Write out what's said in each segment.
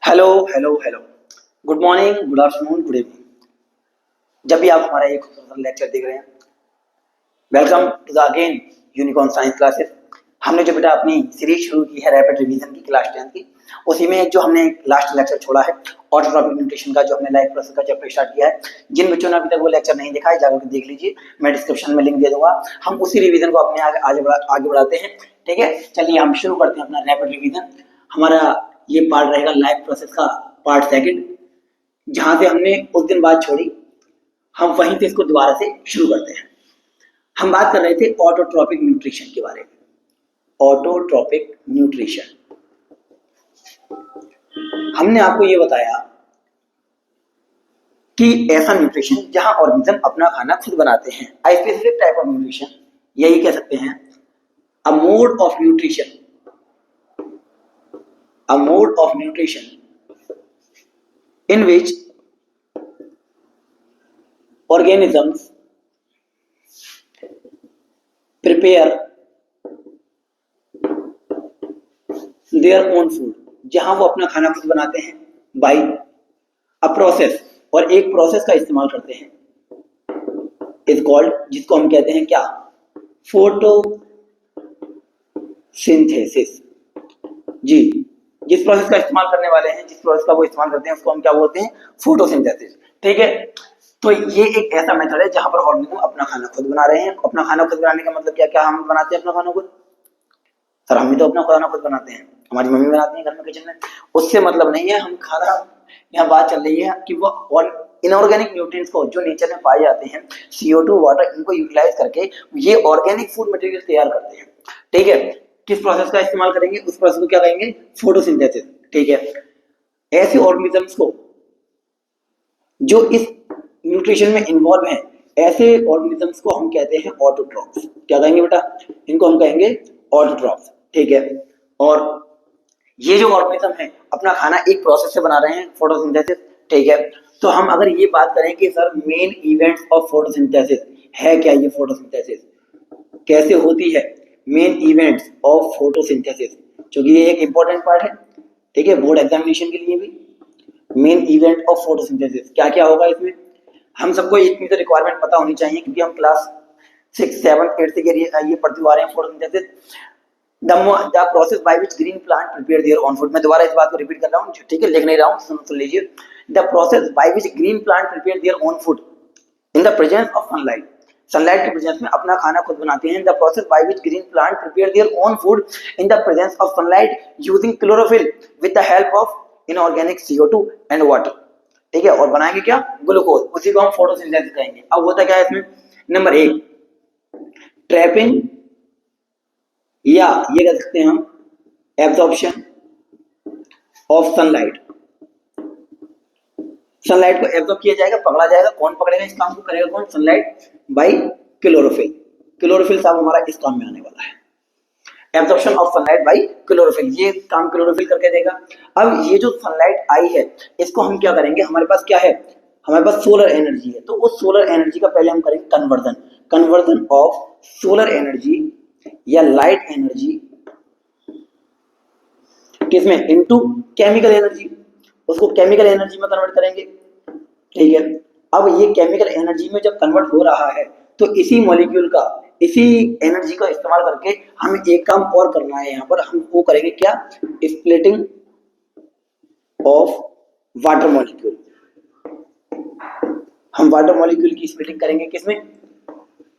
Hello hello hello. Good morning, good afternoon, good evening. जब भी आप हमारा ये खूबसूरत लेक्चर देख रहे हैं, welcome to the again unicorn science classes. हमने जो बेटा अपनी सीरीज शुरू की है रैपिड रिवीजन की क्लास 10 की, उसी में जो हमने लास्ट लेक्चर छोड़ा है ऑटोट्रॉपिक न्यूट्रिशन का, जो हमने लाइफ प्रोसेस का चैप्टर स्टार्ट किया है। जिन बच्चों ने अभी तक वो लेक्चर नहीं देखा है, जाकर के देख लीजिए, मैं डिस्क्रिप्शन में लिंक दे दूंगा। हम उसी रिवीजन को अपने आगे बढ़ाते हैं। ठीक है, चलिए हम शुरू करते हैं अपना रैपिड रिवीजन। हमारा ये पार्ट रहेगा लाइफ प्रोसेस का, पार्ट सेकंड। जहां से हमने उस दिन बात छोड़ी, हम वहीं से इसको दोबारा से शुरू करते हैं। हम बात कर रहे थे ऑटोट्रॉपिक न्यूट्रिशन के बारे में। ऑटोट्रॉपिक न्यूट्रिशन, हमने आपको ये बताया कि ऐसा न्यूट्रिशन जहां ऑर्गेनिज्म अपना खाना खुद बनाते हैं। A specific type of nutrition, यही कह सकते हैं a mode of nutrition, a mode of nutrition in which organisms prepare their own food, जहां वो अपना खाना खुद बनाते हैं बाई अ प्रोसेस, और एक प्रोसेस का इस्तेमाल करते हैं इज कॉल्ड, जिसको हम कहते हैं क्या, फोटोसिंथेसिस। जी, जिस प्रोसेस का इस्तेमाल करने वाले हैं, जिस प्रोसेस का वो इस्तेमाल करते हैं, उसको हम क्या बोलते हैं, फोटोसिंथेसिस। ठीक है, तो ये एक ऐसा मेथड है जहां पर ऑर्गेनिज्म अपना खाना खुद बना रहे हैं। अपना खाना खुद बनाने का मतलब क्या, क्या हम बनाते हैं अपना खाना खुद? सर हम भी तो अपना खाना खुद बनाते हैं, हमारी मम्मी बनाती है घर में किचन में। उससे मतलब नहीं है हम खाना, यहाँ बात चल रही है कि वो इनऑर्गेनिक न्यूट्रिएंट्स को जो नेचर में पाए जाते हैं, CO2 वाटर, इनको यूटिलाइज करके ये ऑर्गेनिक फूड मटेरियल तैयार करते हैं। ठीक है, किस प्रोसेस का इस्तेमाल करेंगे, उस प्रोसेस को क्या कहेंगे, फोटोसिंथेसिस। ठीक है, ऐसे ऑर्गेनिजम्स को जो इस न्यूट्रिशन में इन्वॉल्व हैं, ऐसे ऑर्गेनिजम्स को हम कहते हैं ऑटोट्रॉफ्स। क्या कहेंगे बेटा, इनको हम कहेंगे ऑटोट्रॉफ्स। ठीक है, और ये जो ऑर्गेनिज्म है अपना खाना एक प्रोसेस से बना रहे हैं, फोटोसिंथेसिस। ठीक है, तो हम अगर ये बात करें कि sir main events of photosynthesis है क्या, ये फोटोसिंथेसिस कैसे होती है, मेन इवेंट्स ऑफ फोटोसिंथेसिस, क्योंकि ये एक इंपॉर्टेंट पार्ट है। ठीक है, बोर्ड एग्जामिनेशन के लिए भी मेन इवेंट ऑफ फोटोसिंथेसिस क्या क्या होगा इसमें, हम सबको इतनी तो रिक्वायरमेंट पता होनी चाहिए, क्योंकि हम क्लास 6, 7, 8 से ये पढ़ते आ रहे हैं photosynthesis. The process by which green plant prepare their own food. मैं दोबारा इस बात को रिपीट कर रहा हूँ, ठीक है, लिख नहीं रहा हूँ, सुन लीजिए। The process by which green plant prepare their own food in the presence of sunlight. Sunlight के प्रेजेंस में अपना खाना खुद बनाते हैं। The process by which green plant prepare their own food in the presence of sunlight using chlorophyll with the help of inorganic CO2 and water. ठीक है, और बनाएंगे क्या, ग्लूकोज, उसी को हम फोटोसिंथेसिस कहेंगे। अब होता क्या है इसमें, नंबर 1 ट्रैपिंग, या ये कह सकते हैं हम एब्जॉर्प्शन ऑफ सनलाइट। सनलाइट को एब्जॉर्ब किया जाएगा, पकड़ा जाएगा। कौन पकड़ेगा, इस काम को करेगा कौन, सनलाइट बाय क्लोरोफिल। क्लोरोफिल साहब हमारा इस काम में आने वाला है, absorption of sunlight bye chlorophyll, ये काम क्लोरोफिल करके देगा। अब ये जो सनलाइट आई है, इसको हम क्या करेंगे, हमारे पास क्या है, हमारे पास सोलर एनर्जी है, तो उस सोलर एनर्जी का पहले हम करेंगे conversion. Conversion of solar energy या लाइट एनर्जी किसमें, इनटू केमिकल एनर्जी, उसको केमिकल एनर्जी में कन्वर्ट करेंगे। ठीक है, अब ये केमिकल एनर्जी में जब कन्वर्ट हो रहा है, तो इसी मॉलिक्यूल का, इसी एनर्जी का इस्तेमाल करके हमें एक काम और करना है। यहाँ पर हम वो करेंगे क्या, स्प्लिटिंग ऑफ वाटर मॉलिक्यूल। हम वाटर मॉलिक्यूल की स्प्लिटिंग करेंगे किसमें,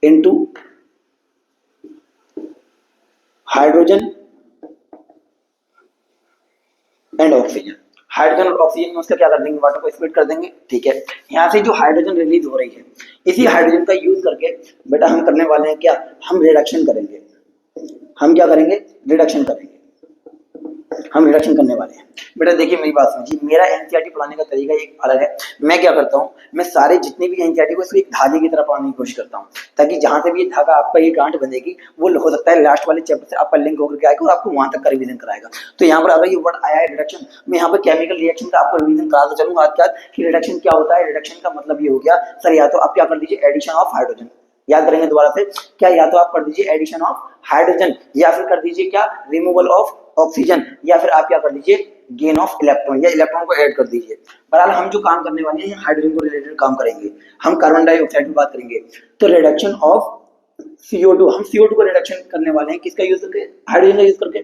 into hydrogen and oxygen. Hydrogen और ऑक्सीजन में उसका क्या कर देंगे, वाटर को स्प्लिट कर देंगे। ठीक है, यहाँ से जो हाइड्रोजन रिलीज हो रही है, इसी हाइड्रोजन का यूज करके बेटा हम करने वाले हैं क्या, हम रिडक्शन करेंगे। हम क्या करेंगे, रिडक्शन करेंगे, हम रिडक्शन करने वाले हैं। बेटा देखिए मेरी बात समझिए, मेरा एनसीईआरटी पढ़ाने का तरीका एक अलग है। मैं क्या करता हूँ, मैं सारे जितने भी एनसीईआरटी को इसको एक धागे की तरह पढ़ाने की कोशिश करता हूँ, ताकि जहां से भी ये धागा आपका ये गांठ बनेगी, वो हो सकता है लास्ट वाले चैप्टर से आपका लिंक होकर के आएगा और आपको वहां तक का रिवीजन कराएगा। तो यहाँ पर अगर ये वर्ड आया है रिडक्शन, मैं यहाँ पर केमिकल रिएक्शन का आपको रिवीजन कराता चलूंगा आज क्या, कि रिडक्शन क्या होता है। रिडक्शन का मतलब ये हो गया सर, या तो आप क्या कर दीजिए, एडिशन ऑफ हाइड्रोजन, याद करेंगे दोबारा से क्या, या तो आप कर दीजिए एडिशन ऑफ हाइड्रोजन, या फिर कर दीजिए क्या, रिमूवल ऑफ ऑक्सीजन, या फिर आप क्या कर दीजिए, गेन ऑफ इलेक्ट्रॉन, या इलेक्ट्रॉन को ऐड कर दीजिए। बहरहाल हम जो काम करने वाले हैं हाइड्रोजन को रिलेटेड काम करेंगे, हम कार्बन डाइऑक्साइड की बात करेंगे। तो रिडक्शन ऑफ CO2, हम CO2 को रिडक्शन करने वाले हैं किसका यूज करके, हाइड्रोजन का यूज करके।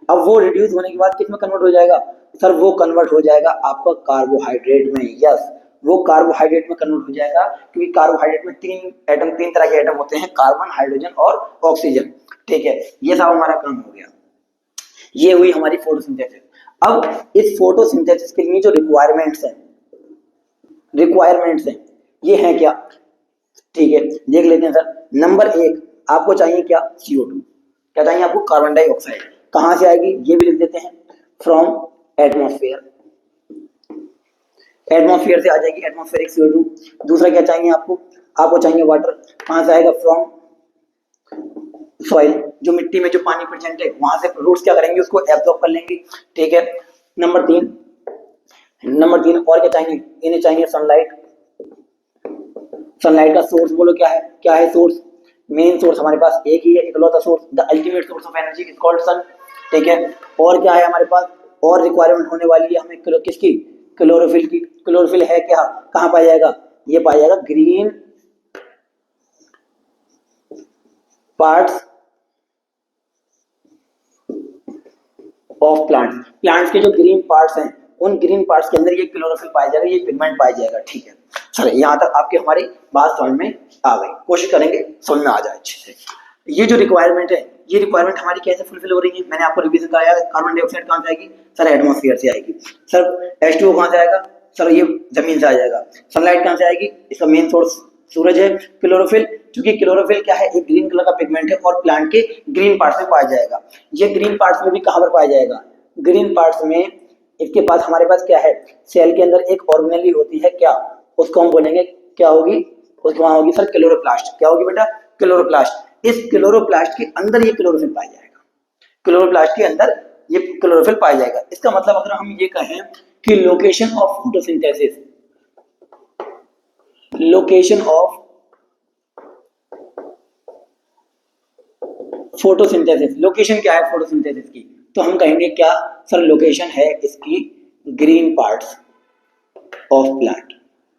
अब वो रिड्यूस होने के बाद किस में कन्वर्ट हो जाएगा सर, वो कन्वर्ट हो जाएगा आपका कार्बोहाइड्रेट में। यस, वो कार्बोहाइड्रेट में कन्वर्ट हो जाएगा, क्योंकि कार्बोहाइड्रेट में तीन तरह के एटम होते हैं, कार्बन, हाइड्रोजन और ऑक्सीजन। ठीक है, ये सब हमारा काम हो गया। ये हुई हमारी फोटोसिंथेसिस। अब इस फोटोसिंथेसिस के लिए जो रिक्वायरमेंट्स हैं ये हैं क्या, ठीक है देख लेते हैं सर। नंबर 1 आपको चाहिए क्या, CO2, क्या चाहिए आपको, कार्बन डाइऑक्साइड। कहां से आएगी ये भी लिख देते हैं, फ्रॉम एटमॉस्फेयर, एटमॉस्फेयर से आ जाएगी एटमॉस्फेरिक CO2। दूसरा क्या चाहिए आपको, आपको चाहिए वाटर, कहां से आएगा, फ्रॉम सॉइल, जो मिट्टी में जो पानी प्रेजेंट है वहां से रूट्स क्या करेंगे, उसको एब्जॉर्ब कर लेंगे। ठीक है, नंबर 3 और क्या चाहिए, इन्हें चाहिए सनलाइट। सनलाइट का सोर्स बोलो क्या है सोर्स, मेन सोर्स हमारे पास एक ही है, इकलौता source, the ultimate source of energy is called sun. ठीक है, और क्या है हमारे पास, और रिक्वायरमेंट होने वाली है हमें किसकी, क्लोरोफिल की। क्लोरोफिल है क्या, कहां पाया जाएगा, ये पाया जाएगा ग्रीन पार्ट्स ऑफ प्लांट्स के जो ग्रीन पार्ट्स हैं उन ग्रीन पार्ट्स के अंदर ये क्लोरोफिल पाया जाएगा, ये पिगमेंट पाया जाएगा। ठीक है सर, यहाँ तक आपके हमारी बात समझ में आ गई, कोशिश करेंगे समझ में आ जाए अच्छे से। ये जो रिक्वायरमेंट है, ये रिक्वायरमेंट हमारी कैसे फुलफिल हो रही है, मैंने आपको रिवीजन कराया। कार्बन डाइऑक्साइड कहां से आएगी सर, एटमॉस्फेयर से आएगी। सर H2O कहां से आएगा सर, ये जमीन से आ जाएगा। सनलाइट कहां से आएगी, इसका मेन सोर्स सूरज है। क्लोरोफिल, क्योंकि क्लोरोफिल क्या है, एक ग्रीन कलर का पिगमेंट है और प्लांट के ग्रीन पार्ट्स में पाया जाएगा। ये ग्रीन पार्ट्स में भी कहां पर पाया जाएगा, ग्रीन पार्ट्स में इसके पास हमारे पास क्या है, सेल के अंदर एक ऑर्गेनेली होती है क्या, उसको हम बोलेंगे क्या होगी, उसको वहां होगी सर क्लोरोप्लास्ट। क्या होगी बेटा, क्लोरोप्लास्ट। इस क्लोरोप्लास्ट के अंदर ये क्लोरोफिल पाया जाएगा, क्लोरोप्लास्ट के अंदर ये क्लोरोफिल पाया जाएगा। इसका मतलब अगर हम ये कहें कि location of photosynthesis, location of photosynthesis, location क्या है फोटोसिंथेसिस की, तो हम कहेंगे क्या सर, लोकेशन है इसकी green parts of plant.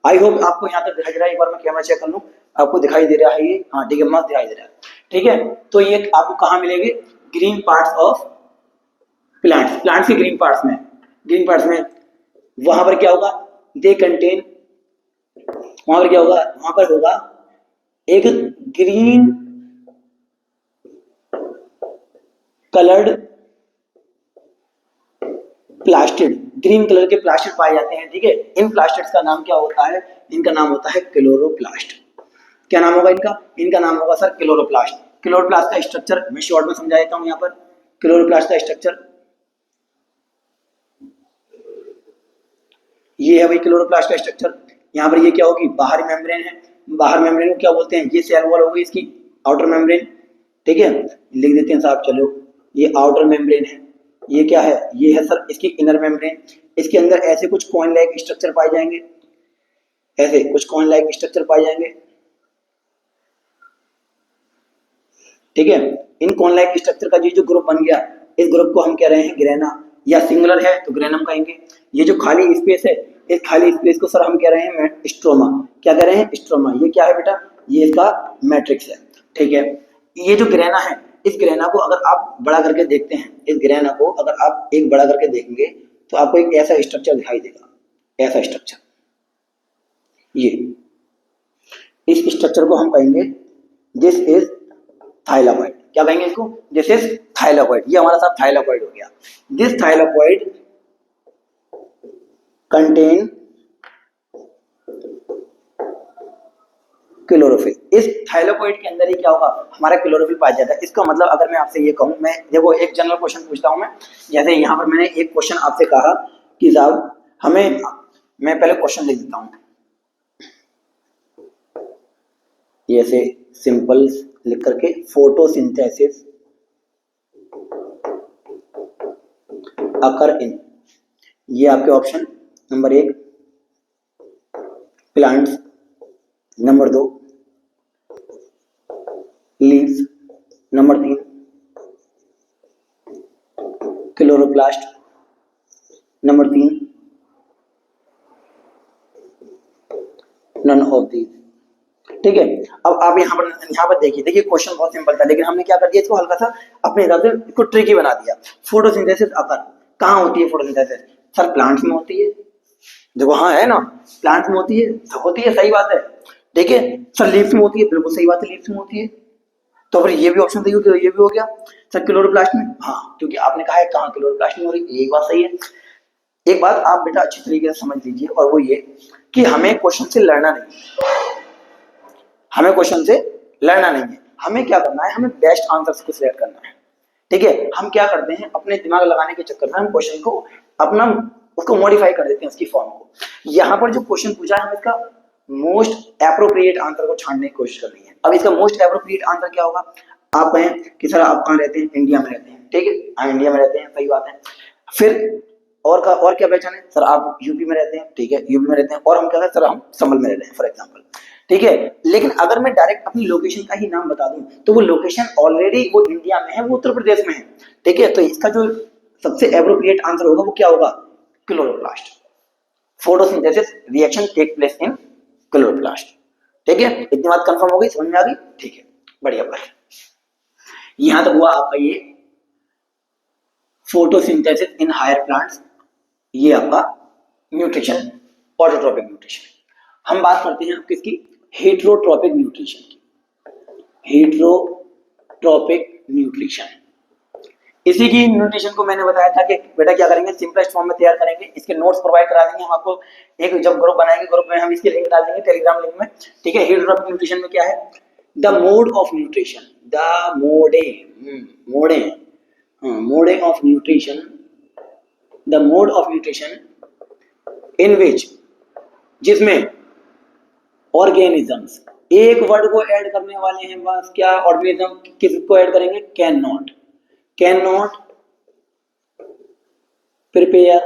I hope आपको यहाँ तक दिखाई दे रहा है, एक बार मैं कैमरा चेक कर लूं, आपको दिखाई दे रहा है ये, हाँ ठीक है, मस्त दिखाई दे रहा है। ठीक है, तो ये आपको कहाँ मिलेंगे, ग्रीन पार्ट्स ऑफ प्लांट्स के ग्रीन पार्ट्स में वहां पर क्या होगा, दे कंटेन, वहां पर क्या होगा, वहां पर होगा एक green coloured plastid, green colour के प्लास्टिड पाए जाते हैं। ठीक है, इन प्लास्टिड्स का नाम क्या होता है, इनका नाम होता है क्लोरोप्लास्ट। क्या नाम होगा इनका, इनका नाम होगा सर क्लोरोप्लास्ट। क्लोरोप्लास्ट का स्ट्रक्चर मैं शॉर्ट में समझा देता हूं। यहाँ पर क्लोरोप्लास्ट का स्ट्रक्चर ये है भाई, क्लोरोप्लास्ट का स्ट्रक्चर। यहाँ पर ये क्या होगी, बाहरी मेम्ब्रेन है, बाहर मेम्ब्रेन को क्या बोलते हैं, ये सेल वॉल होगी इसकी, आउटर मेम्ब्रेन। ठीक है, लिख देते हैं साहब, चलो ये आउटर मेम्ब्रेन है, ये क्या है, ये है सर इसकी इनर मेम्ब्रेन। इसके अंदर ऐसे कुछ कॉइन लाइक स्ट्रक्चर पाए जाएंगे, ऐसे कुछ कॉइन लाइक स्ट्रक्चर पाए जाएंगे। ठीक है, इन कॉइन लाइक स्ट्रक्चर का ये जो ग्रुप बन गया, इस ग्रुप को हम कह रहे हैं ग्रेना, या सिंगुलर है तो ग्रेनम कहेंगे। ये जो खाली स्पेस है, इस खाली स्पेस को सर हम कह रहे हैं स्ट्रोमा। क्या कह रहे हैं, स्ट्रोमा। ये क्या है बेटा, ये इसका मैट्रिक्स है। ठीक है, ये जो ग्रेना है, इस ग्रेना को अगर आप बड़ा करके देखते हैं, इस ग्रेना को अगर आप एक बड़ा करके देखेंगे तो आपको एक ऐसा स्ट्रक्चर दिखाई देगा, ऐसा स्ट्रक्चर। ये इस स्ट्रक्चर को हम कहेंगे दिस इज थाइलाकोइड। क्या कहेंगे इसको, दिस इज थाइलाकोइड। ये हमारा साथ थाइलाकोइड हो गया। This thylakoid contain chlorophyll. इस थाइलाकोइड के अंदर ही क्या होगा, हमारा क्लोरोफिल पाया जाता है। इसका मतलब अगर मैं आपसे ये कहूं, मैं देखो एक जनरल क्वेश्चन पूछता हूं मैं, जैसे यहाँ पर मैंने एक क्वेश्चन आपसे कहा कि साहब हमें, मैं पहले क्वेश्चन लिख देता हूं, ऐसे सिंपल लिख करके, फोटोसिंथेसिस अकर इन, ये आपके option number 1 plants, number 2 leaves, number 3 chloroplast, number 3, none of these. ठीक है, अब आप यहाँ पर देखिए क्वेश्चन बहुत सिंपल था, लेकिन हमने क्या कर दिया इसको हल्का सा अपने हिसाब से इसको ट्रिकी बना दिया। फोटोसिंथेसिस अकर कहाँ होती है? फोटोसिंथेसिस सर प्लांट्स में होती है। देखो हाँ है ना, प्लांट्स में होती है, तो होती है, सही बात है। ठीक है सर लीव्स में होती है, बिल्कुल सही बात है, लीव्स में होती है। तो फिर ये भी ऑप्शन सही हो गया, ये भी हो गया। सर क्लोरोप्लास्ट में, हाँ क्योंकि आपने कहा है कहाँ क्लोरोप्लास्ट में हो रही है, यही बात सही है। एक बात आप बेटा अच्छी तरीके से समझ लीजिए, और वो ये कि हमें क्वेश्चन से लड़ना नहीं, हमें क्वेश्चन से लड़ना नहीं है, हमें क्या करना है, हमें बेस्ट आंसर को सिलेक्ट करना है। ठीक है, हम क्या करते हैं अपने दिमाग लगाने के चक्कर में हम क्वेश्चन को अपना उसको मॉडिफाई कर देते हैं उसकी फॉर्म को। यहाँ पर जो क्वेश्चन पूछा है हमें इसका मोस्ट एप्रोप्रिएट आंसर को छानने की कोशिश करनी है। अब इसका मोस्ट एप्रोप्रिएट आंसर क्या होगा? आप कहें कि सर आप कहाँ रहते हैं? इंडिया में रहते हैं। ठीक है, हाँ इंडिया में रहते हैं, सही बात है। फिर और क्या पहचान है? सर आप यूपी में रहते हैं। ठीक है, यूपी में रहते हैं, और हम क्या कहते हैं? सर हम संभल में रहते हैं फॉर एग्जाम्पल। ठीक है, लेकिन अगर मैं डायरेक्ट अपनी लोकेशन का ही नाम बता दूं तो वो लोकेशन ऑलरेडी वो इंडिया में है, वो उत्तर प्रदेश में है। ठीक है, तो इसका जो सबसे एप्रोप्रिएट आंसर होगा वो क्या होगा? Chloroplast. Photosynthesis reaction take place in chloroplast. ठीक है, इतनी बात कंफर्म हो गई, समझ में आ गई? ठीक है, बढ़िया बात। यहां तक हुआ आपका ये फोटोसिंथेसिस इन हायर प्लांट्स, ये आपका न्यूट्रिशन, ऑटोट्रोपिक न्यूट्रिशन। हम बात करते हैं किसकी? हेट्रोट्रोपिक न्यूट्रिशन की। हेट्रोट्रोपिक न्यूट्रिशन, इसी की न्यूट्रिशन को मैंने बताया था कि बेटा क्या करेंगे, सिंपलेस्ट फॉर्म में तैयार करेंगे, इसके नोट्स प्रोवाइड करा देंगे हम आपको। एक जब ग्रुप बनाएंगे, ग्रुप में हम इसकी लिंक डाल देंगे टेलीग्राम लिंक में। ठीक है, हेट्रोट्रोपिक न्यूट्रिशन में क्या है? The mode of nutrition, the mode mode of nutrition, the mode of nutrition in which, जिसमें ऑर्गेनिजम्स, एक वर्ड को ऐड करने वाले हैं बस, क्या ऑर्गेनिज्म किसको ऐड करेंगे? Can not prepare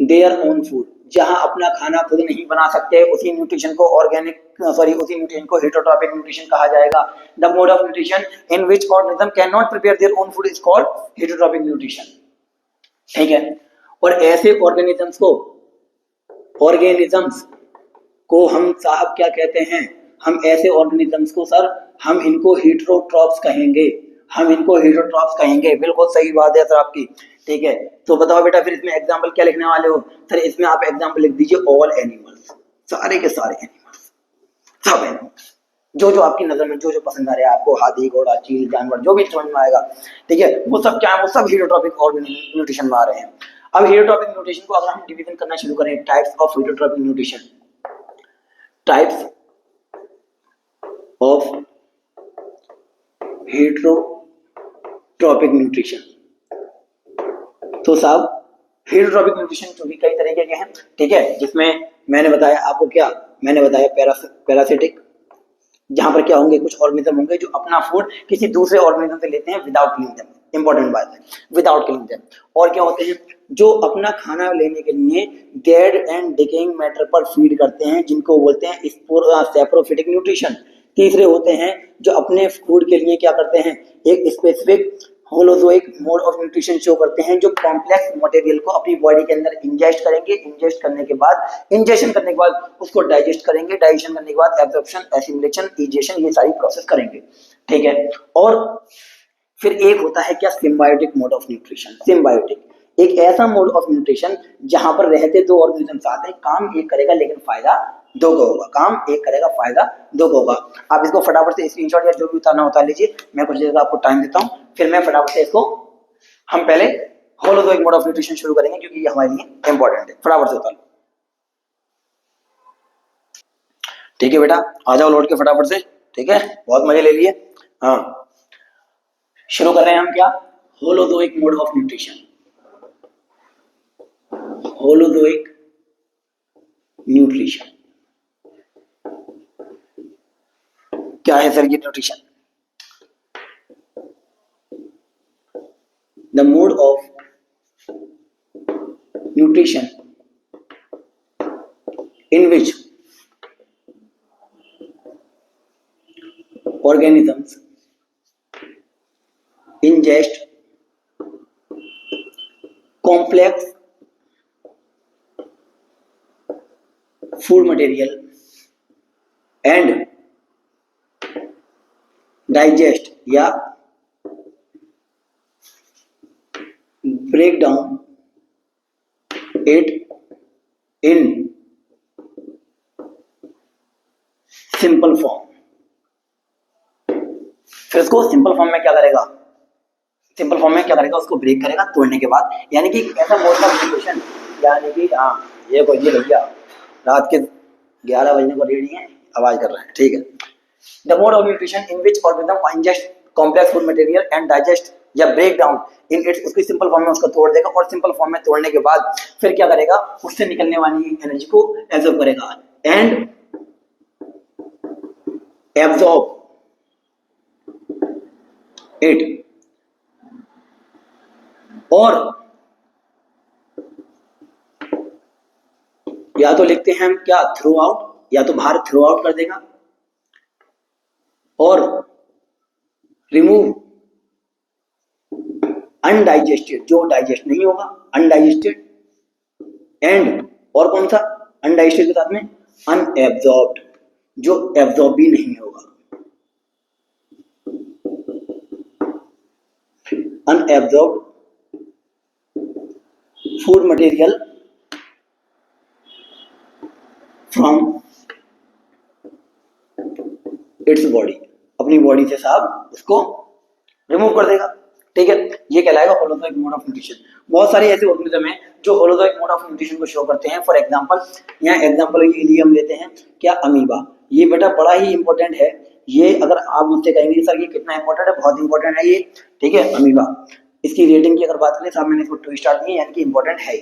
their own food, जहां अपना खाना खुद नहीं बना सकते, उसी न्यूट्रिशन को उसी न्यूट्रिशन को हेट्रोट्रोपिक न्यूट्रिशन कहा जाएगा। The mode of nutrition in which organism can not prepare their own food is called heterotrophic nutrition. ठीक है, और ऐसे ऑर्गेनिजम्स को हम साहब क्या कहते हैं? हम ऐसे ऑर्गेनिजम्स को सर हम इनको हेट्रोट्रॉप्स कहेंगे, हम इनको हेट्रोट्रॉप्स कहेंगे। बिल्कुल सही बात है सर आपकी। ठीक है, तो बताओ बेटा फिर इसमें एग्जांपल क्या लिखने वाले हो? सर इसमें आप एग्जांपल लिख दीजिए ऑल एनिमल्स, सारे के सारे एनिमल्स, सब एनिमल्स जो जो आपकी नजर में जो पसंद आ रहा है आपको, हाथी घोड़ा चील जानवर जो भी समझ में आएगा। ठीक है, वो सब क्या है? वो सब हेट्रोट्रॉपिक न्यूट्रिशन में आ रहे हैं। अब हेट्रोट्रॉपिक न्यूट्रिशन को अगर हम डिवीजन करना शुरू करें, types of heterotrophic nutrition, types of heterotrophic nutrition, तो साहब हेट्रोट्रॉपिक न्यूट्रिशन जो भी कई तरीके के हैं। ठीक है, जिसमें मैंने बताया आपको, क्या मैंने बताया? पैरासिटिक, जहां पर क्या होंगे? कुछ ऑर्गेनिज्म होंगे जो अपना फूड किसी दूसरे ऑर्गेनिज्म से लेते हैं विदाउट किलिंग देम, इंपॉर्टेंट बात है, विदाउट किलिंग देम। और क्या होते हैं? जो अपना खाना लेने के लिए डेड एंड डिकेइंग मैटर पर फीड करते हैं, जिनको बोलते हैं सैप्रोफिटिक न्यूट्रिशन। तीसरे होते हैं जो अपने फूड के लिए क्या करते हैं? एक specific holozoic mode of nutrition show करते हैं, जो कॉम्प्लेक्स मटेरियल को अपनी बॉडी के अंदर इंजेस्ट करेंगे, इंजेस्ट करने के बाद इंजेक्शन करने के बाद उसको डाइजेस्ट करेंगे, डाइजेशन करने के बाद एब्जॉर्प्शन, एसिमिलेशन, इजेशन, ये सारी प्रोसेस करेंगे। ठीक है, और फिर एक होता है क्या? Symbiotic mode of nutrition. Symbiotic एक ऐसा मोड ऑफ न्यूट्रिशन जहां पर रहते दो ऑर्गेनिजम्स आते हैं, काम एक करेगा लेकिन फायदा दो को होगा, काम एक करेगा फायदा दो को होगा। आप इसको फटाफट से स्क्रीनशॉट या जो भी उतारना उतार लीजिए, मैं कुछ देर का आपको टाइम देता हूं, फिर मैं फटाफट से इसको, हम पहले होलोजोइक मोड ऑफ न्यूट्रिशन शुरू करेंगे क्योंकि ये हमारे लिए इंपॉर्टेंट है। फटाफट से उतार लो। ठीक है बेटा, आ जाओ लौट के फटाफट से। ठीक है, बहुत मजे ले लिए। हाँ, शुरू कर रहे हैं हम क्या? Holozoic mode of nutrition. Holozoic nutrition क्या है सर? ये nutrition, the mode of nutrition in which organisms ingest complex food material and digest या break down it in simple form. फिर उसको सिंपल फॉर्म में क्या करेगा, सिंपल फॉर्म में क्या करेगा, उसको ब्रेक करेगा तोड़ने के बाद, यानी कि ऐसा मोड ऑफ न्यूट्रिशन, यानी कि हाँ ये कोई ये भैया रात के 11 बजने को रेडी है, आवाज कर रहे हैं, ठीक है। The mode of nutrition in which organism ingest complex food material and digest या ब्रेक डाउन इन इट्स, उसकी सिंपल फॉर्म में उसको तोड़ देगा और सिंपल फॉर्म में तोड़ने के बाद फिर क्या करेगा, उससे निकलने वाली एनर्जी को एब्जॉर्ब करेगा एंड एब्जॉर्ब इट, और या तो लिखते हैं हम क्या थ्रू आउट, या तो बाहर थ्रू आउट कर देगा, और रिमूव अनडाइजेस्टेड, जो डाइजेस्ट नहीं होगा अनडाइजेस्टेड, एंड और कौन सा अनडाइजेस्टेड के साथ में अनएब्जॉर्ब्ड, जो एब्जॉर्ब भी नहीं होगा, unabsorbed food material from its body, अपनी बॉडी से साहब उसको रिमूव कर देगा, ठीक है। ये कहलाएगा होलोजोइक मोड ऑफ न्यूट्रिशन। बहुत सारे ऐसे ऑर्गेनिज्म हैं जो होलोजोइक मोड ऑफ न्यूट्रिशन को शो करते हैं। फॉर एग्जांपल यहाँ एग्जांपल ये लिए हम लेते हैं क्या, अमीबा। ये बेटा बड़ा ही इंपॉर्टेंट है, ये अगर आप मुझसे कहेंगे सर ये कितना इंपॉर्टेंट है, बहुत इंपॉर्टेंट है ये, ठीक है। अमीबा, इसकी रेटिंग की अगर बात करें साहब मैंने इसको 2 स्टार दिए, यानी कि इंपॉर्टेंट है,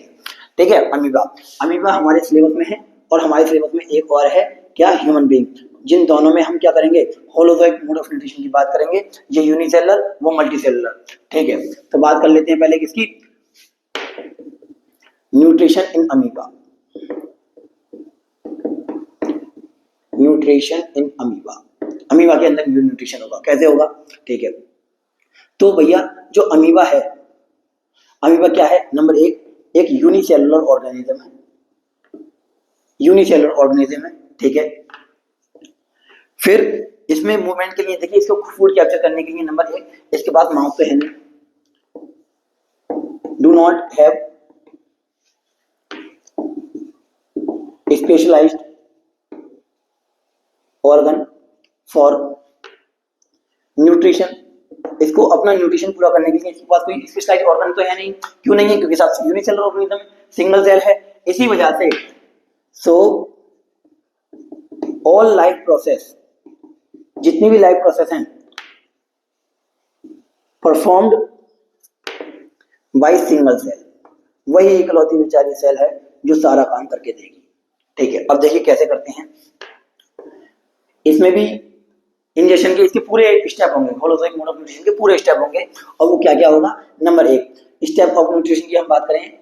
ठीक है। अमीबा, अमीबा हमारे सिलेबस में है, और हमारे सिलेबस में एक और है क्या, ह्यूमन बीइंग। जिन दोनों में हम क्या करेंगे, होलोजोइक मोड ऑफ न्यूट्रिशन की बात करेंगे, ये यूनिसेलुलर वो मल्टीसेलुलर, ठीक है। तो बात कर लेते हैं पहले किसकी, nutrition in amoeba, nutrition in amoeba. Amoeba के अंदर न्यूट्रिशन होगा, कैसे होगा, ठीक है। तो भैया जो अमीबा है, अमीबा क्या है, नंबर एक यूनिसेलुलर ऑर्गेनिज्म है, यूनिसेलुलर ऑर्गेनिज्म है, ठीक है। फिर इसमें मूवमेंट के लिए देखिए, इसको फूड कैप्चर करने के लिए नंबर 1 इसके पास माउथ तो है नहीं, do not have specialized organ for nutrition. इसको अपना न्यूट्रिशन पूरा करने के लिए इसके पास कोई स्पेशलाइज्ड ऑर्गन तो है नहीं। क्यों नहीं है, क्योंकि साथ यूनिसेलुलर ऑर्गेनिज्म सिंगल सेल है, इसी वजह से सो ऑल लाइफ प्रोसेस, जितनी भी लाइफ प्रोसेस हैं परफॉर्म्ड बाय सिंगल सेल, वही इकलौती बेचारी सेल है जो सारा काम करके देगी, ठीक है। अब देखिए कैसे करते हैं, इसमें भी इंजेक्शन के इसके पूरे स्टेप होंगे, होलोजोइक मोड ऑफ न्यूट्रिशन के पूरे स्टेप होंगे, और वो क्या क्या होगा। नंबर 1 स्टेप ऑफ न्यूट्रिशन की हम बात करें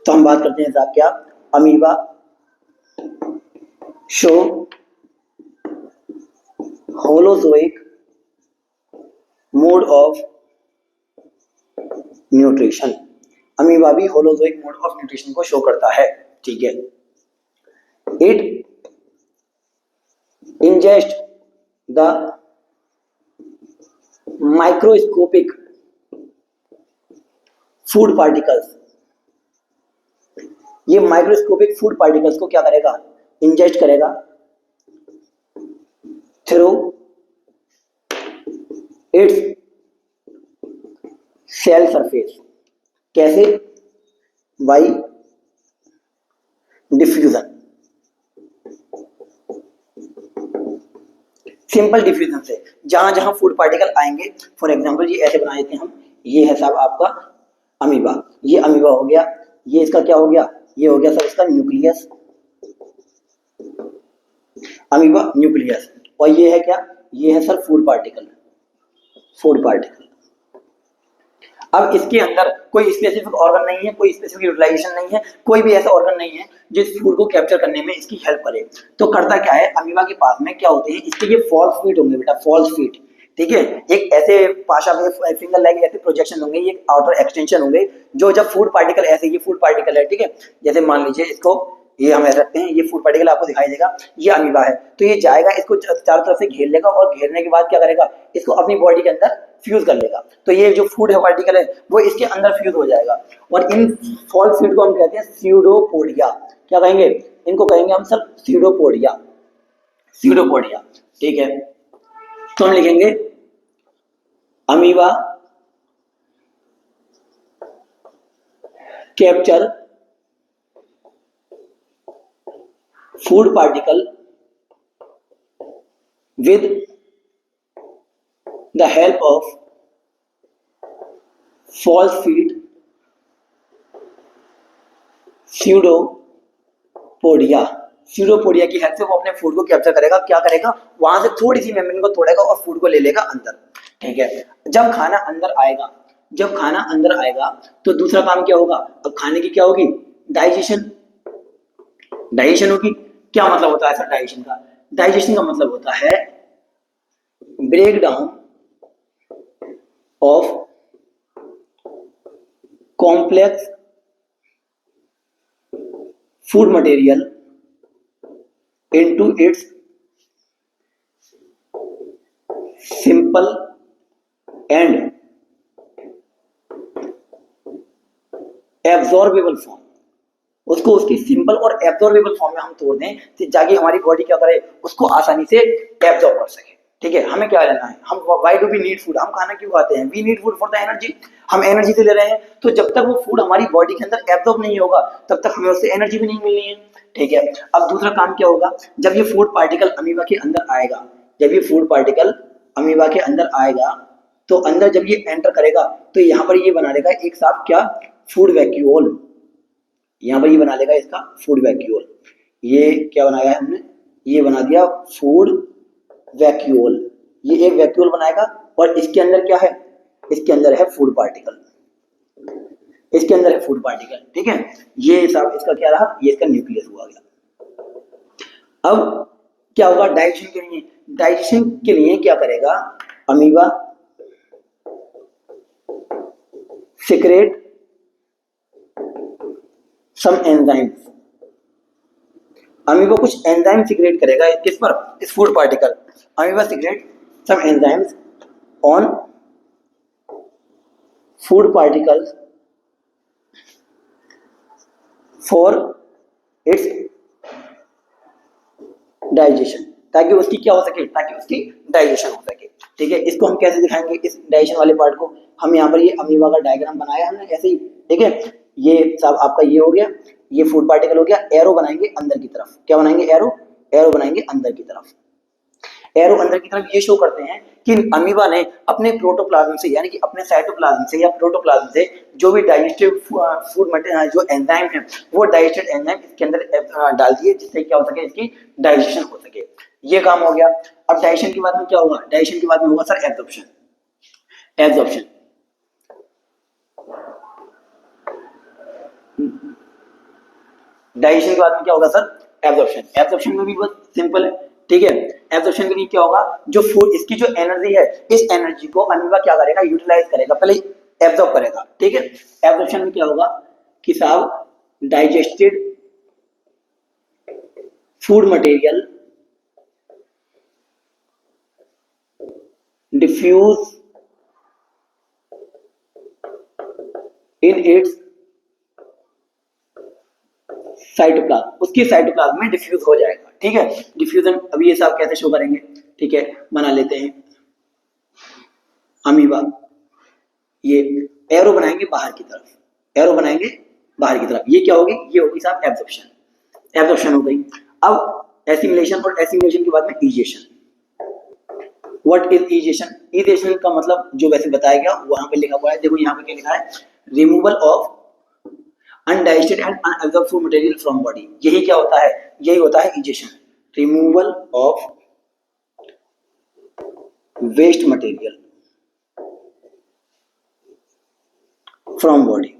तो हम बात करते हैं साहब क्या, amoeba show holozoic mode of nutrition. Amoeba भी होलोजोइक मोड ऑफ न्यूट्रिशन को शो करता है, ठीक है। It ingest the microscopic food particles, ये माइक्रोस्कोपिक फूड पार्टिकल्स को क्या करेगा, इंजेस्ट करेगा थ्रू इट्स सेल सरफेस। कैसे, बाई डिफ्यूजन, सिंपल डिफ्यूजन से, जहां जहां फूड पार्टिकल आएंगे। फॉर एग्जांपल ये ऐसे बना देते हैं हम, ये है साहब आपका अमीबा, ये अमीबा हो गया, ये इसका क्या हो गया, ये हो गया सर इसका न्यूक्लियस, अमीबा न्यूक्लियस, और ये है क्या, ये है sir food particle, food particle. अब इसके अंदर कोई स्पेसिफिक ऑर्गन नहीं है, कोई स्पेसिफिक यूटिलाइजेशन नहीं है, कोई भी ऐसा ऑर्गन नहीं है जिस फूड को कैप्चर करने में इसकी हेल्प करे। तो करता क्या है, अमीबा के पास में क्या होते हैं, इसके ये फॉल्स फीट होंगे बेटा, फॉल्स फीट, ठीक है। एक ऐसे पाशा में फिंगर लेग ऐसे प्रोजेक्शन होंगे, ये आउटर एक्सटेंशन होंगे, जो जब फूड पार्टिकल ऐसे, ये फूड पार्टिकल है, ठीक है, जैसे मान लीजिए इसको, ये हम ऐसे रखते हैं, ये फूड पार्टिकल आपको दिखाई देगा, ये अमीबा है, तो ये जाएगा, इसको चारों तरफ से घेर लेगा, और घेरने के बाद क्या करेगा, इसको अपनी बॉडी के अंदर फ्यूज कर लेगा, तो ये जो फूड है पार्टिकल है वो इसके अंदर फ्यूज हो जाएगा, और इन फॉल फीड को हम कहते हैं स्यूडोपोडिया। क्या कहेंगे, इनको कहेंगे हम सब स्यूडोपोडिया, स्यूडोपोडिया, ठीक है। तो हम लिखेंगे amoeba capture food particle with the help of false feed pseudopodia। Pseudopodia की हेल्प से वो अपने फूड को कैप्चर करेगा, क्या करेगा, वहां से थोड़ी सी मेम्ब्रेन को तोड़ेगा और फूड को ले लेगा अंदर, ठीक है। जब खाना अंदर आएगा, जब खाना अंदर आएगा तो दूसरा काम क्या होगा, अब खाने की क्या होगी, डाइजेशन, डाइजेशन होगी। क्या मतलब होता है सर डाइजेशन का, डाइजेशन का मतलब होता है break down of complex food material into its simple and absorbable form, उसको उसकी सिंपल और एब्जॉर्बेबल फॉर्म में हम तोड़ दें, तो जाके हमारी बॉडी क्या करे, उसको आसानी से एब्जॉर्ब कर सके, ठीक है। हमें क्या लेना है, हम why do we need food, हम खाना क्यों खाते हैं, we need food for the energy, हम एनर्जी से ले रहे हैं, तो जब तक वो फूड हमारी बॉडी के अंदर एब्जॉर्ब नहीं होगा तब तक हमें उससे एनर्जी भी नहीं मिलनी है, ठीक है। अब दूसरा काम क्या होगा, जब ये फूड पार्टिकल अमीबा के अंदर आएगा, जब ये फूड पार्टिकल अमीबा के अंदर आएगा, तो अंदर जब ये एंटर करेगा तो यहाँ पर ये बना लेगा एक साथ क्या, फूड वैक्यूल, यहाँ पर ये बना लेगा इसका फूड वैक्यूल, ये क्या बनाया है हमने, ये बना दिया फूड वैक्यूल, ये एक वैक्यूल बनाएगा, और इसके अंदर क्या है, इसके अंदर है फूड पार्टिकल, इसके अंदर है फूड पार्टिकल, ठीक है। ये हिसाब इसका क्या रहा, ये इसका न्यूक्लियस हुआ गया। अब क्या होगा डाइजेशन के लिए, डाइजेशन के लिए क्या करेगा, amoeba secrete some enzymes, amoeba कुछ एंजाइम सिक्रेट करेगा, किस पर, इस food particle, amoeba secrete some enzymes on food particles for its digestion, ताकि उसकी क्या हो सके, ताकि उसकी डाइजेशन हो सके, ठीक है। इसको हम कैसे दिखाएंगे, इस डाइजेशन वाले पार्ट को, हम यहाँ पर ये अमीबा का डायग्राम बनाया हमने ऐसे ही, ठीक है। ये सब आपका ये हो गया, ये फूड पार्टिकल हो गया, एरो बनाएंगे अंदर की तरफ, क्या बनाएंगे, एरो, एरो बनाएंगे अंदर की तरफ, एरो अंदर की तरफ, ये शो करते हैं कि अमीबा ने अपने प्रोटोप्लाज्म से, यानी कि अपने साइटोप्लाज्म से या प्रोटोप्लाज्म से जो भी डाइजेस्टिव फूड मटेरियल जो एंजाइम है, वो डाइजेस्टेड एंजाइम इसके अंदर डाल दिए, जिससे क्या हो सके, इसकी डाइजेशन हो सके, ये काम हो गया। अब डाइजेशन के बाद में क्या होगा, डाइजेशन के बाद में होगा सर एब्जॉर्प्शन, एब्जॉर्प्शन, डाइजेशन के बाद में क्या होगा सर, एब्जॉर्प्शन, एब्जॉर्प्शन में भी बहुत सिंपल है, ठीक है। एब्जॉर्प्शन के लिए क्या होगा, जो फूड, इसकी जो एनर्जी है, इस एनर्जी को अमीबा क्या करेगा, यूटिलाइज करेगा, पहले एब्जॉर्ब करेगा, ठीक है। एब्जॉर्प्शन में क्या होगा कि साहब digested food material diffuse in its cytoplasm, उसकी साइटोप्लाज्म में डिफ्यूज हो जाएगा, ठीक है। डिफ्यूजन अभी ये सब कैसे शो करेंगे, ठीक है, बना लेते हैं अमीबा, ये एरो बनाएंगे बाहर की तरफ, एरो बनाएंगे बाहर की तरफ, ये क्या होगी, ये होगी साहब एब्जॉर्प्शन, एब्जॉर्प्शन हो गई। अब एसिमिलेशन, और एसिमिलेशन के बाद में egestion, what is egestion, egestion का मतलब जो वैसे बताया गया वहां पे लिखा हुआ है, देखो यहाँ पे क्या लिखा है, removal of undigested and unabsorbed food material from body, यही क्या होता है, यही होता है egestion, removal of waste material from body,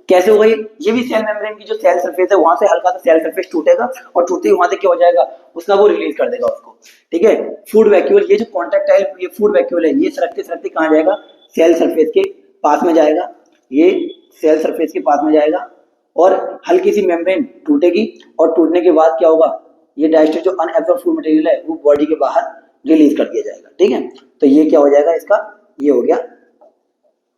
कैसे होगा ये भी सेल मेम्ब्रेन की जो सेल सरफेस है वहां से हल्का सा सेल सरफेस टूटेगा और टूटते ही वहां से क्या हो जाएगा, उसका वो रिलीज कर देगा उसको। ठीक है, फूड वैक्यूल, ये जो कॉन्ट्रैक्टाइल ये फूड वैक्यूल है, ये सरकते सरकते कहाँ जाएगा, सेल सरफेस के पास में जाएगा, ये सेल सरफेस के पास में जाएगा और हल्की सी मेम्ब्रेन टूटेगी और टूटने के बाद क्या होगा, ये डाइजेस्टेड जो अनएब्जॉर्ब फूड मटेरियल है वो बॉडी के बाहर रिलीज कर दिया जाएगा। ठीक है, तो ये क्या हो जाएगा इसका, ये हो गया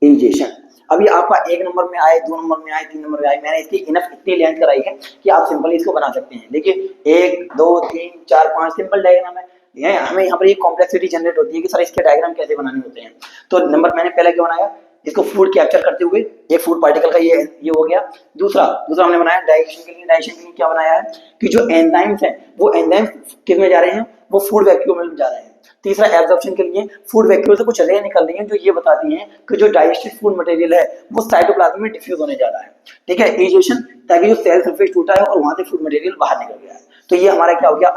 इंजेक्शन। अभी आपका 1 नंबर में आए, 2 नंबर में आए, 3 नंबर में आए, मैंने इसकी इनफ इतनी लेंथ कराई है कि आप सिंपली इसको बना सकते हैं। देखिए 1 2 3 4 5 सिंपल डायग्राम है, ये हमें यहाँ पर ये कॉम्प्लेक्सिटी जनरेट होती है कि सर इसके डायग्राम कैसे बनाने होते हैं। तो नंबर मैंने पहले क्या बनाया, इसको फूड कैप्चर करते हुए एक फूड पार्टिकल का ये हो गया। दूसरा हमने बनाया डाइजेशन के लिए, डाइजेशन के लिए क्या बनाया है कि जो एंजाइम्स हैं वो एंजाइम्स किस में जा रहे हैं, वो फूड वैक्यूल में जा रहे हैं। तीसरा एब्जॉर्प्शन के लिए फूड वैक्यूल से कुछ रे निकल रही है जो ये बताती हैं कि जो डाइजेस्टेड फूड मटेरियल है वो साइटोप्लाज्म में डिफ्यूज होने जा रहा है। ठीक है, इजेशन, ताकि जो सेल सरफेस टूटा है और वहां से फूड मटेरियल बाहर निकल गया है। तो ये हमारा क्या हो गया,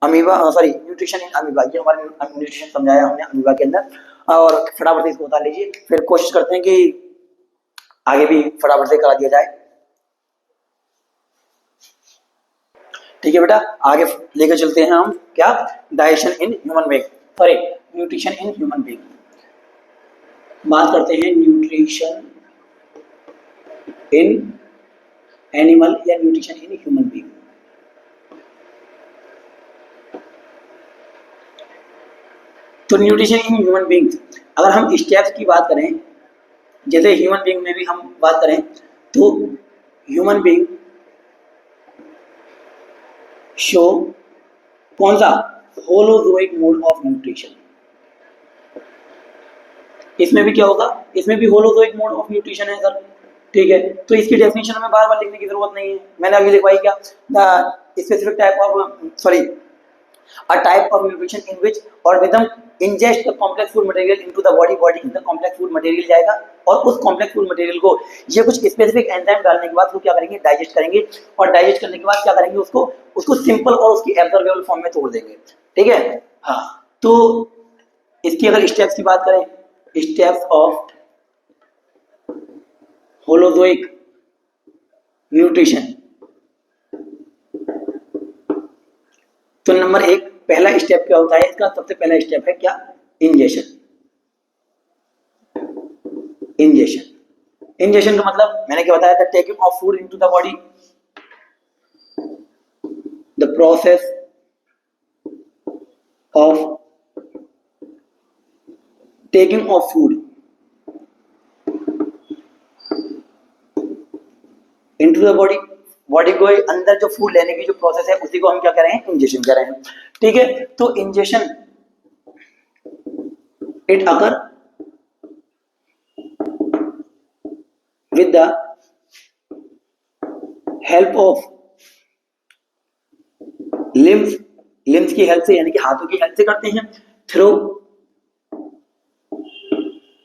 न्यूट्रिशन इन अमीबा, ये हमारे न्यूट्रिशन समझाया हमने अमीबा के अंदर। और फटाफट से इसको बता लीजिए, फिर कोशिश करते हैं कि आगे भी फटाफट से करा दिया जाए। ठीक है बेटा, आगे लेकर चलते हैं हम क्या, digestion in human being, sorry nutrition in human being. बात करते हैं न्यूट्रिशन इन एनिमल या न्यूट्रिशन इन ह्यूमन बीइंग। तो न्यूट्रिशन इन ह्यूमन बीइंग, अगर हम स्टेप्स की बात करें, जैसे ह्यूमन बीइंग में भी हम बात करें तो ह्यूमन बीइंग शो कौन सा, होलोजोइक मोड ऑफ न्यूट्रिशन। इसमें भी क्या होगा, इसमें भी होलोजोइक मोड ऑफ न्यूट्रिशन है सर। ठीक है, तो इसकी डेफिनेशन में बार बार लिखने की जरूरत नहीं है, मैंने अभी लिखवाई क्या, the specific type of a type of nutrition in which organism ingest the complex food material into the body, body अंदर complex food material जाएगा और उस complex food material को ये कुछ specific enzyme डालने के बाद वो क्या करेंगे, डाइजेस्ट करेंगे और डाइजेस्ट करने के बाद क्या करेंगे, उसको सिंपल और उसकी एब्जॉर्बेबल फॉर्म में तोड़ देंगे। ठीक है, हाँ, तो इसकी अगर स्टेप्स की बात करें, स्टेप्स ऑफ होलोजोइक न्यूट्रिशन, तो नंबर 1 पहला स्टेप क्या होता है इसका, सबसे पहला स्टेप है क्या, इंजेशन। इंजेशन का मतलब मैंने क्या बताया था, taking of food into the body, the process of taking of food into the body, body को अंदर जो फूड लेने की जो प्रोसेस है उसी को हम क्या कर रहे हैं, इंजेशन कर रहे हैं। ठीक है, तो ingestion it occur with the help of limbs की हेल्प से, यानी कि हाथों की हेल्प से करते हैं, through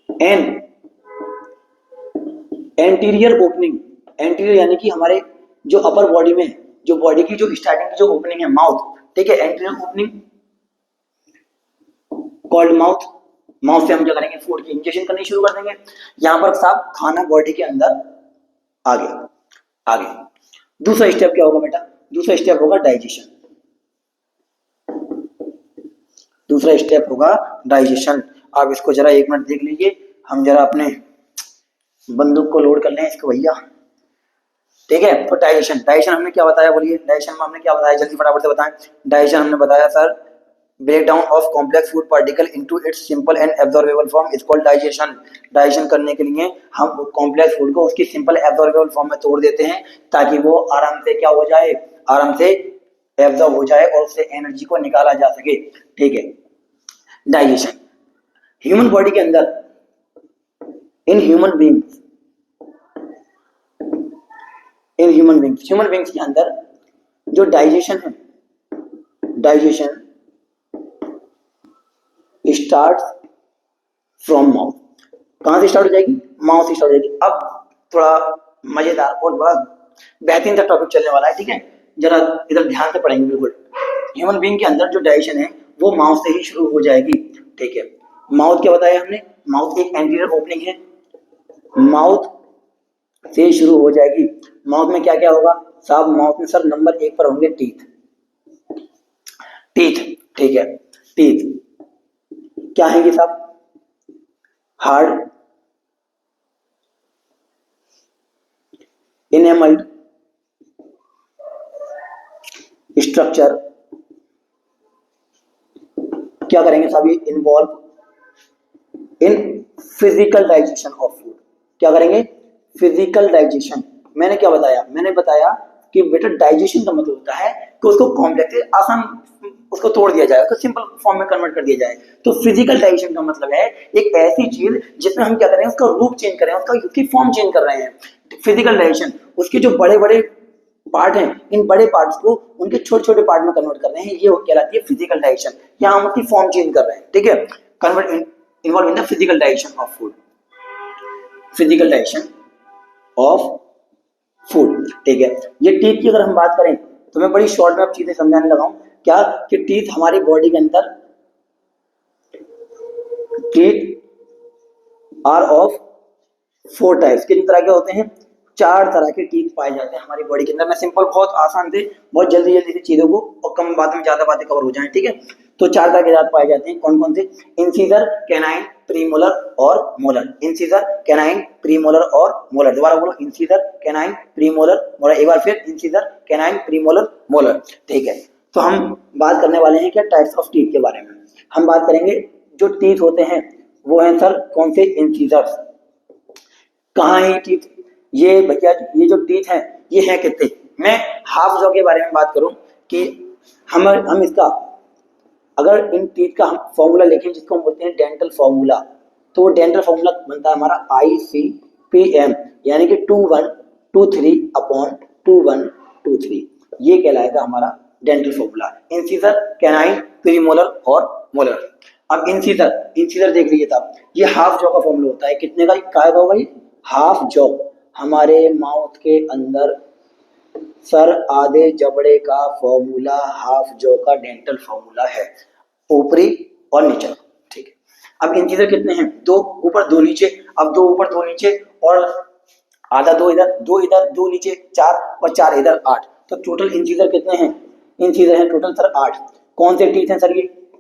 an anterior opening, anterior यानी कि हमारे जो अपर बॉडी में, जो बॉडी की जो स्टार्टिंग की जो ओपनिंग है, माउथ। ठीक है, anterior opening called mouth, mouth से हम क्या करेंगे, फूड की इंजेक्शन करनी शुरू कर देंगे। यहां पर साहब खाना बॉडी के अंदर आ गया। आगे दूसरा स्टेप क्या होगा बेटा, दूसरा स्टेप होगा डाइजेशन। दूसरा स्टेप होगा डाइजेशन। आप इसको जरा 1 मिनट देख लीजिए, हम जरा अपने बंदूक को लोड कर लें इसको भैया। ठीक है, तो डाइजेशन हमने क्या बताया, बोलिए डाइजेशन में हमने क्या बताया, जल्दी फटाफट से बताएं। डाइजेशन हमने बताया sir, break down of complex food particle into its simple and absorbable form is called digestion. Digestion करने के लिए हम कॉम्प्लेक्स फूड को उसकी सिंपल एब्जॉर्बेबल फॉर्म में तोड़ देते हैं ताकि वो आराम से क्या हो जाए, आराम से एब्जॉर्ब हो जाए और उससे एनर्जी को निकाला जा सके। ठीक है, डाइजेशन ह्यूमन बॉडी के अंदर, इन ह्यूमन बीइंग्स के अंदर जो डाइजेशन है, डाइजेशन स्टार्ट फ्रॉम माउथ। कहां से स्टार्ट हो जाएगी, माउथ से स्टार्ट हो जाएगी। अब थोड़ा मजेदार और बड़ा बेहतरीन सा टॉपिक चलने वाला है। ठीक है, जरा इधर ध्यान से पढ़ेंगे बिल्कुल। ह्यूमन बीइंग के अंदर जो डाइजेशन है वो माउथ से ही शुरू हो जाएगी। ठीक है, माउथ क्या बताया हमने, माउथ एक एंटीरियर ओपनिंग है। माउथ से शुरू हो जाएगी। माउथ में क्या क्या होगा साहब? माउथ में सर नंबर 1 पर होंगे टीथ। टीथ, ठीक है। टीथ क्या है साहब? Hard, enamelled structure. क्या करेंगे साहब? ये involve in physical digestion of food. क्या करेंगे? Physical digestion. मैंने क्या बताया? मैंने बताया कि बेटा डाइजेशन का मतलब होता है कि उसको कॉम्प्लेक्स आसान उसको तोड़ दिया जाए, उसको सिंपल फॉर्म में कन्वर्ट कर दिया जाए। तो फिजिकल डाइजेशन का मतलब है एक ऐसी चीज जिसमें हम क्या करें, उसका रूप चेंज करें, उसकी फॉर्म चेंज कर रहे हैं। फिजिकल डाइजेशन, उसके जो बड़े बड़े पार्ट हैं, इन बड़े पार्ट्स को उनके छोटे छोटे पार्ट में कन्वर्ट कर रहे हैं, ये कहलाती है फिजिकल डाइजेशन। यहाँ हम उसकी फॉर्म चेंज कर रहे हैं, ठीक है। Convert involve in the physical digestion of food. Physical digestion of food, ठीक है। ये टीथ की अगर हम बात करें तो मैं बड़ी शॉर्ट में अब चीजें समझाने लगा हूं। क्या कि टीथ हमारी बॉडी के अंदर, टीथ आर ऑफ 4 टाइप्स। कितने तरह के होते हैं? 4 तरह के टीथ पाए जाते हैं हमारी बॉडी के अंदर। मैं सिंपल, बहुत आसान से, बहुत जल्दी जल्दी से चीजों को और कम बात में ज्यादा बातें कवर हो जाएं, ठीक है। तो 4 तरह के दांत पाए जाते हैं। कौन कौन से? इंसीजर, कैनाइन, प्रीमोलर और मोलर। इंसीजर, कैनाइन, प्रीमोलर और मोलर। दोबारा बोलो, इंसीजर, कैनाइन, प्रीमोलर, मोलर। एक बार फिर, इंसीजर, कैनाइन, प्रीमोलर, मोलर, ठीक है। तो हम बात करने वाले हैं क्या? टाइप्स ऑफ टीथ के बारे में हम बात करेंगे। जो टीथ होते हैं वो हैं सर कौन से? इंसीजर्स। कहाँ है ये टीथ? ये भैया, ये जो टीथ है ये है कितने? मैं हाफ जॉ के बारे में बात करूं कि हम इसका, अगर इन टीथ का हम फॉर्मूला लिखें जिसको हम बोलते हैं डेंटल फॉर्मूला, तो वो डेंटल फॉर्मूला बनता है हमारा ICPM, यानी कि 2123 अपॉन 2123। ये कहलाएगा हमारा dental formula. Incisor, canine, premolar और मोलर। अब इंसीजर, इंसीजर देख लीजिए साहब, ये हाफ जॉ का फॉर्मूला होता है। कितने का? काय का होगा ये? Half jaw. हमारे माउथ के अंदर सर आधे जबड़े का फॉर्मूला हाफ जॉ का डेंटल फॉर्मूला है, ऊपरी और नीचे, ठीक है। अब इंसीजर कितने हैं? 2 ऊपर 2 नीचे। अब 2 ऊपर 2 नीचे और आधा 2 इधर, 2 इधर, 2 नीचे, 4 और 4 इधर, 8। तो टोटल इंसीजर कितने हैं? इंसीजर हैं टोटल सर 8। कौन से टीथ हैं सर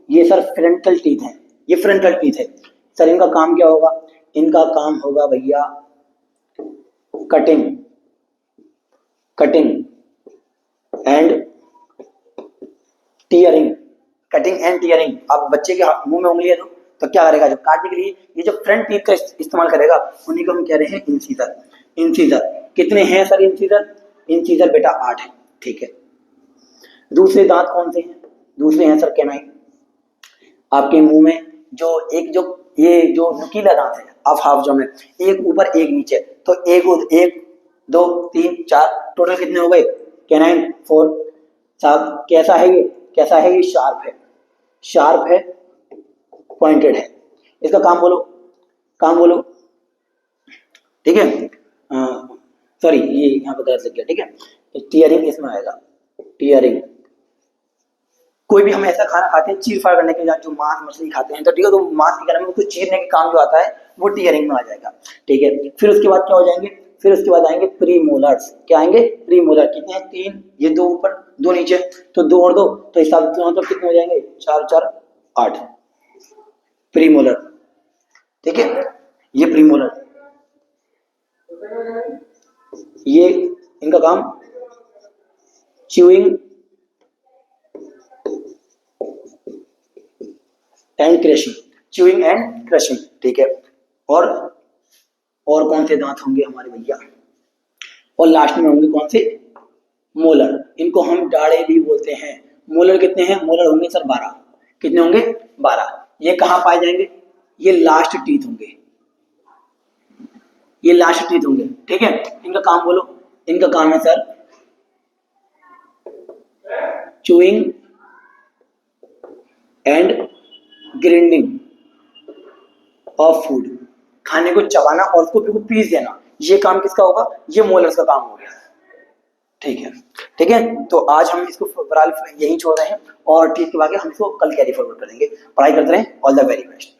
ये सर फ्रंटल टीथ हैं। ये फ्रंटल टीथ है सर। इनका काम क्या होगा? इनका काम होगा भैया cutting, cutting and tearing. Cutting and tearing. अब बच्चे के मुंह में उंगली है तो क्या करेगा? जब काटने के लिए ये जो फ्रंट टीथ का इस्तेमाल करेगा, उन्हीं को हम कह रहे हैं इंसीजर। इंसीजर कितने हैं सर? इंसीजर, इंसीजर बेटा 8 है, ठीक है। दूसरे दांत कौन से हैं? दूसरे हैं सर कैनाइन। आपके मुंह में जो एक जो ये जो नुकीला दांत है आप हाफ जॉ में, एक ऊपर एक नीचे, तो एक 2 3 4 टोटल कितने हो गए? कैनाइन 4। साहब कैसा है ये? कैसा है ये? शार्प है, शार्प है, पॉइंटेड है। इसका काम बोलो, काम बोलो, ठीक है। सॉरी, ये यहाँ पर गलत लग गया, ठीक है। टीयरिंग इसमें आएगा, टीयरिंग। कोई भी हम ऐसा खाना खाते हैं चीर फाड़ करने के लिए, जो मांस मछली खाते हैं तो ठीक है, तो मांस के घर में उसको चीरने के काम जो आता है वो टीयरिंग में आ जाएगा, ठीक है। फिर उसके बाद क्या हो जाएंगे? फिर उसके बाद आएंगे प्रीमोलर्स। क्या आएंगे? प्रीमोलर। कितने हैं? 3। ये 2 ऊपर 2 नीचे, तो 2 और 2 तो हिसाब से मतलब कितने हो जाएंगे? 4 4 8 प्रीमोलर, ठीक है। ये प्रीमोलर, ये इनका काम chewing and crushing, chewing and crushing, ठीक है। और कौन से दांत होंगे हमारे भैया? और लास्ट में होंगे कौन से? मोलर। इनको हम डाढ़े भी बोलते हैं। मोलर कितने हैं? मोलर होंगे सर 12। कितने होंगे? 12। ये कहाँ पाए जाएंगे? ये लास्ट टीथ होंगे, ये लास्ट टीथ होंगे, ठीक है। इनका काम बोलो। इनका काम है sir chewing and grinding of food. खाने को चबाना और उसको बिल्कुल पीस देना, ये काम किसका होगा? ये मोलर्स का काम हो गया, ठीक है। ठीक है, तो आज हम इसको फिलहाल यहीं छोड़ रहे हैं और ठीक के बाद हम इसको कल कैरी फॉरवर्ड करेंगे। पढ़ाई करते रहें। All the very best.